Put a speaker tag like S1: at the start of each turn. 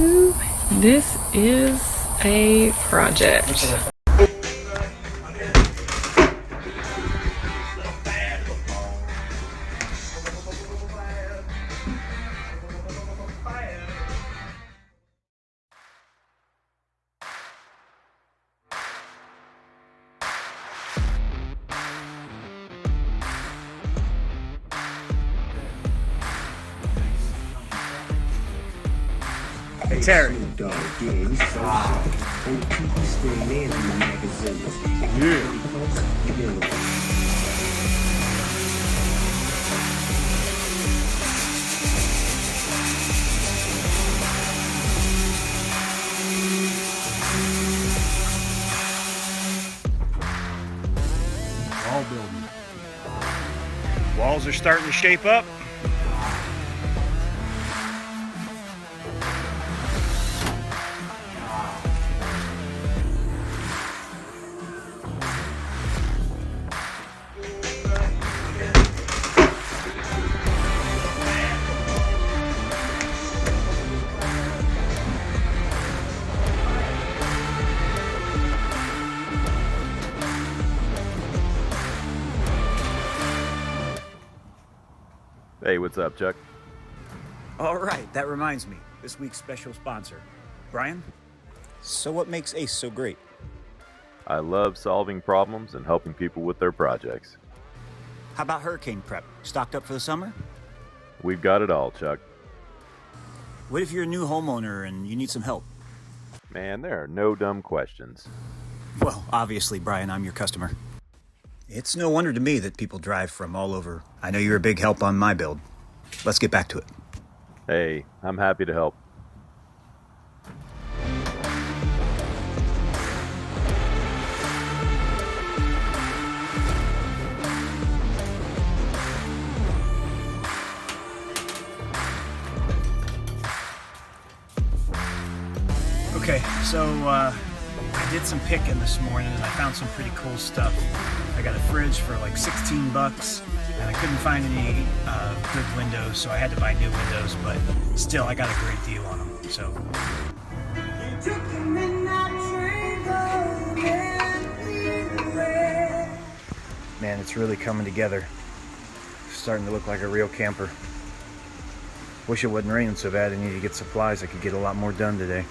S1: This is a project.
S2: Hey, Terry. Wall building. Walls are starting to shape up.
S3: Hey, what's up, Chuck?
S2: All right, that reminds me. This week's special sponsor. Brian? So what makes Ace so great?
S3: I love solving problems and helping people with their projects.
S2: How about hurricane prep? Stocked up for the summer?
S3: We've got it all, Chuck.
S2: What if you're a new homeowner and you need some help?
S3: Man, there are no dumb questions.
S2: Well, obviously, Brian, I'm your customer. It's no wonder to me that people drive from all over. I know you're a big help on my build. Let's get back to it.
S3: Hey, I'm happy to help.
S2: Okay, so I did some picking this morning and I found some pretty cool stuff. I got a fridge for like 16 bucks and I couldn't find any good windows, so I had to buy new windows, but still I got a great deal on them, so. Man, it's really coming together. It's starting to look like a real camper. Wish it wasn't raining so bad. I need to get supplies. I could get a lot more done today.